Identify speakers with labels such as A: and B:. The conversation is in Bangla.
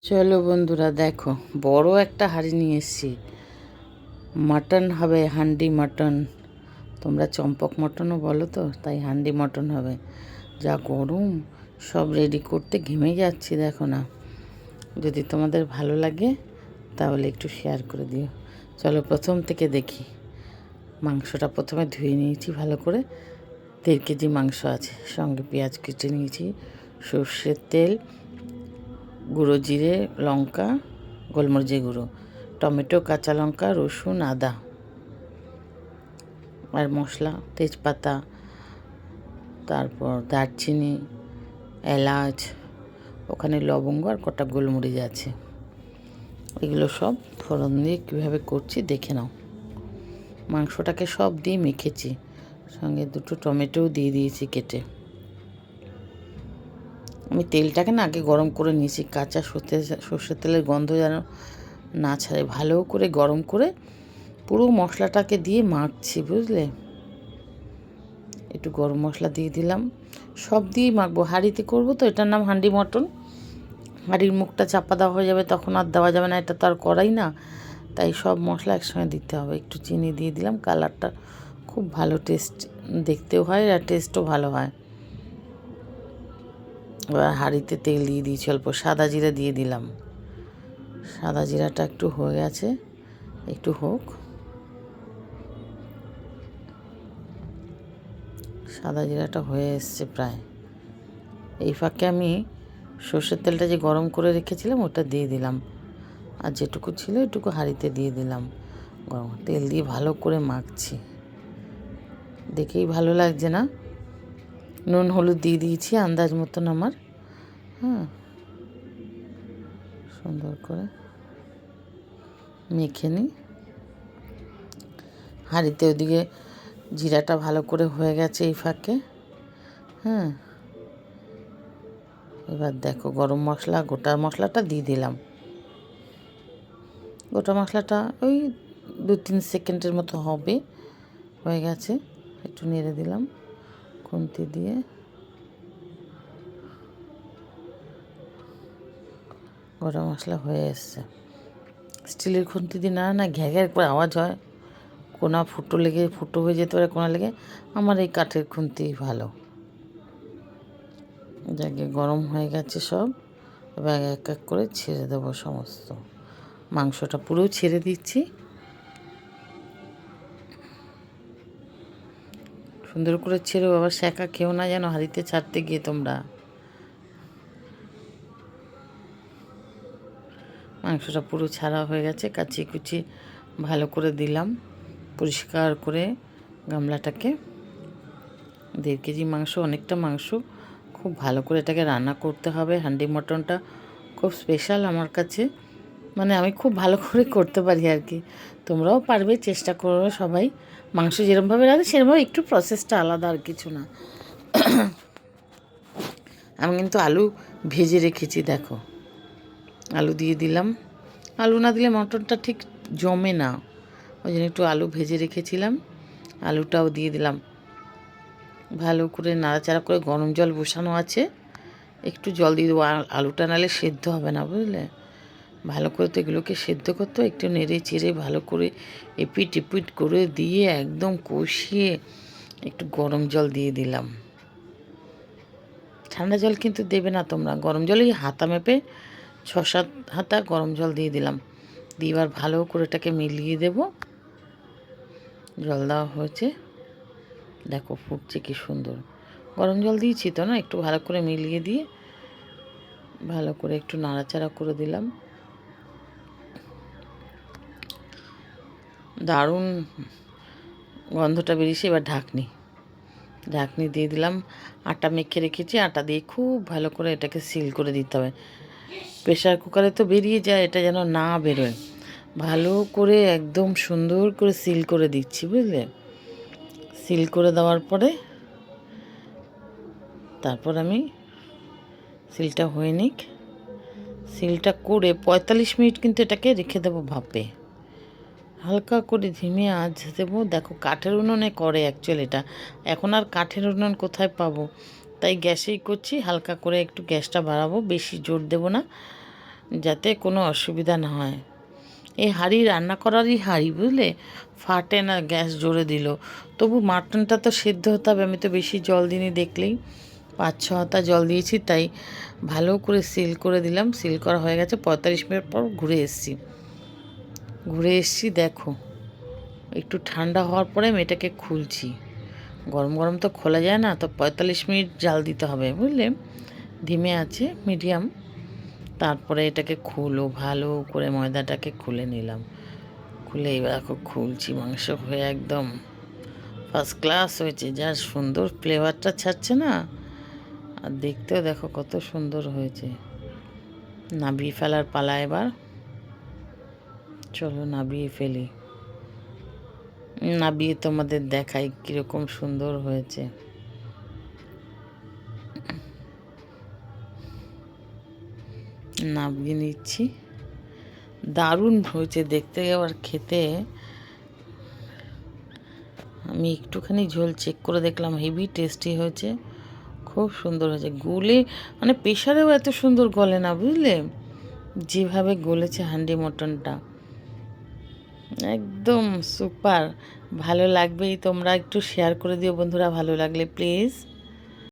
A: চলো বন্ধুরা, দেখো বড় একটা হাঁড়ি নিয়ে এসেছি। মাটন হবে, হান্ডি মাটন। তোমরা চম্পক মটনও বলো তো, তাই হান্ডি মটন হবে। যা গরম, সব রেডি করতে ঘেমে যাচ্ছি, দেখো না। যদি তোমাদের ভালো লাগে তাহলে একটু শেয়ার করে দিও। চলো প্রথম থেকে দেখি। মাংসটা প্রথমে ধুয়ে নিয়েছি ভালো করে। 1.5 কেজি মাংস আছে, সঙ্গে পেঁয়াজ কেটে নিয়েছি, সর্ষের তেল, গুঁড়ো জিরে, লঙ্কা, গোলমরিচের গুঁড়ো, টমেটো, কাঁচা লঙ্কা, রসুন, আদা আর মশলা, তেজপাতা, তারপর দারচিনি, এলাচ, ওখানে লবঙ্গ আর কটা গোলমরিচ আছে। এগুলো সব ফোড়ন দিয়ে কীভাবে করছি দেখে নাও। মাংসটাকে সব দিয়ে মেখেছি, সঙ্গে 2টো টমেটোও দিয়ে দিয়েছি কেটে। আমি তেলটাকে না আগে গরম করে নিয়েছি, কাঁচা সর্ষের তেলের গন্ধ যেন না ছাড়ে। ভালো করে গরম করে পুরো মশলাটাকে দিয়ে মাখছি, বুঝলে। একটু গরম মশলা দিয়ে দিলাম, সব দিয়েই মাখবো। হাঁড়িতে করবো তো, এটার নাম হান্ডি মটন। হাঁড়ির মুখটা চাপা দেওয়া হয়ে যাবে, তখন আর দেওয়া যাবে না, এটা তো আর করাই না। তাই সব মশলা একসঙ্গে দিতে হবে। একটু চিনি দিয়ে দিলাম, কালারটা খুব ভালো টেস্ট দেখতেও হয় আর টেস্টও ভালো হয়। এবার হাঁড়িতে তেল দিয়ে দিয়েছি, অল্প সাদা জিরা দিয়ে দিলাম। সাদা জিরাটা একটু হয়ে গেছে, একটু হোক। সাদা জিরাটা হয়ে এসছে প্রায়। এই ফাঁকে আমি সর্ষের তেলটা যে গরম করে রেখেছিলাম ওটা দিয়ে দিলাম, আর যেটুকু ছিল এটুকু হাঁড়িতে দিয়ে দিলাম। গরম তেল দিয়ে ভালো করে মাখছি, দেখেই ভালো লাগছে না। নুন হলুদ দিয়ে দিয়েছি আন্দাজ মতন আমার। হ্যাঁ, সুন্দর করে মেখে নিই। হাঁড়িতে ওদিকে জিরাটা ভালো করে হয়ে গেছে এই ফাঁকে। হ্যাঁ, এবার দেখো গরম মশলা, গোটা মশলাটা দিয়ে দিলাম। গোটা মশলাটা ওই 2-3 সেকেন্ডের মতো হবে, হয়ে গেছে। একটু নেড়ে দিলাম খুন্তি দিয়ে। গোটা মশলা হয়ে এসছে। স্টিলের খুন্তি দিয়ে না ঘ্যাঁ ঘ্যাঁ করে আওয়াজ হয়, কোনা ফুটো হয়ে যেতে পারে কোনা লেগে। আমার এই কাঠের খুন্তি ভালো। যাকে গরম হয়ে গেছে সব, এবার এক এক করে ছেড়ে দেবো সমস্ত। মাংসটা পুরো ছেড়ে দিচ্ছি। সুন্দর করে ছেড়ে, বাবা সেকা খেও না যেন হাঁড়িতে ছাড়তে গিয়ে তোমরা। মাংসটা পুরো ছাড়া হয়ে গেছে, কাচি কুচি ভালো করে দিলাম পরিষ্কার করে গামলাটাকে। 1.5 কেজি মাংস, অনেকটা মাংস। খুব ভালো করে এটাকে রান্না করতে হবে। হান্ডি মটনটা খুব স্পেশাল আমার কাছে, মানে আমি খুব ভালো করে করতে পারি আর কি। তোমরাও পারবে, চেষ্টা করবে সবাই। মাংস যেরকমভাবে রাখে সেরকমভাবে, একটু প্রসেসটা আলাদা, আর কিছু না। আমি কিন্তু আলু ভেজে রেখেছি, দেখো। আলু দিয়ে দিলাম। আলু না দিলে মটনটা ঠিক জমে না, ওই জন্য একটু আলু ভেজে রেখেছিলাম, আলুটাও দিয়ে দিলাম। ভালো করে নাড়াচাড়া করে গরম জল বসানো আছে, একটু জল দিয়ে দেবো। আলুটা নাহলে সেদ্ধ হবে না, বুঝলে। ভালো করে তো এগুলোকে সেদ্ধ করতে, একটু নেড়ে চেড়ে ভালো করে এপিট এপিট করে দিয়ে একদম কষিয়ে একটু গরম জল দিয়ে দিলাম। ঠান্ডা জল কিন্তু দেবে না তোমরা, গরম জলেই হাতা মেপে 6-7 হাতা গরম জল দিয়ে দিলাম। দিয়ে এবার ভালো করে এটাকে মিলিয়ে দেব। জল দেওয়া হয়েছে, দেখো ফুটছে কি সুন্দর। গরম জল দিয়েছি তো, না একটু ভালো করে মিলিয়ে দিয়ে ভালো করে একটু নাড়াচাড়া করে দিলাম। দারুণ গন্ধটা বেরিয়েছে। এবার ঢাকনি দিয়ে দিলাম। আটা মেখে রেখেছি, আটা দিয়ে খুব ভালো করে এটাকে সিল করে দিতে হবে। প্রেশার কুকারে তো বেরিয়ে যায়, এটা যেন না বেরোয়। ভালো করে একদম সুন্দর করে সিল করে দিচ্ছি, বুঝলে। সিল করে দেওয়ার পরে তারপর আমি সিলটা হয়ে নিক, সিলটা করে 45 মিনিট কিন্তু এটাকে রেখে দেবো ভাপে। হালকা করে ধিমে আঁচ দেবো। দেখো কাঠের উনুনে করে অ্যাকচুয়ালি এটা, এখন আর কাঠের উনুন কোথায় পাবো, তাই গ্যাসেই করছি। হালকা করে একটু গ্যাসটা বাড়াবো, বেশি জোর দেবো না। যাতে কোনো অসুবিধা না হয়। এই হাঁড়ি রান্না করারই হাঁড়ি, বুঝলে, ফাটে না, গ্যাস জোরে দিল। তবু মাটনটা তো সেদ্ধ হতে হবে। আমি তো বেশি জল দিইনি, দেখলেই 5-6 হাতা জল দিয়েছি, তাই ভালো করে সিল করে দিলাম। সিল করা হয়ে গেছে। 45 মিনিট পর ঘুরে এসছি, দেখো একটু ঠান্ডা হওয়ার পরে আমি এটাকে খুলছি। গরম গরম তো খোলা যায় না, তো 45 মিনিট জাল দিতে হবে, বুঝলে, ধিমে আছে, মিডিয়াম। তারপরে এটাকে ভালো করে ময়দাটাকে খুলে নিলাম। খুলে এবার দেখো খুলছি, মাংস হয়ে একদম ফার্স্ট ক্লাস হয়েছে। যা সুন্দর ফ্লেভারটা ছাড়ছে না, আর দেখতেও দেখো কত সুন্দর হয়েছে। নাবিয়ে ফেলার পালা এবার। চলো নাবিয়ে ফেলি, নাবিয়ে তোমাদের দেখাই কীরকম সুন্দর হয়েছে। নাবিয়ে নিচ্ছি। দারুণ হয়েছে দেখতে, আবার খেতে। আমি একটুখানি ঝোল চেক করে দেখলাম, হেভি টেস্টি হয়েছে, খুব সুন্দর হয়েছে। গলে মানে প্রেশারেও এত সুন্দর গলে না, বুঝলে, যেভাবে গলেছে হান্ডি মটনটা, একদম সুপার। ভালো লাগবেই। তোমরা একটু শেয়ার করে দিও বন্ধুরা, ভালো লাগলে প্লিজ।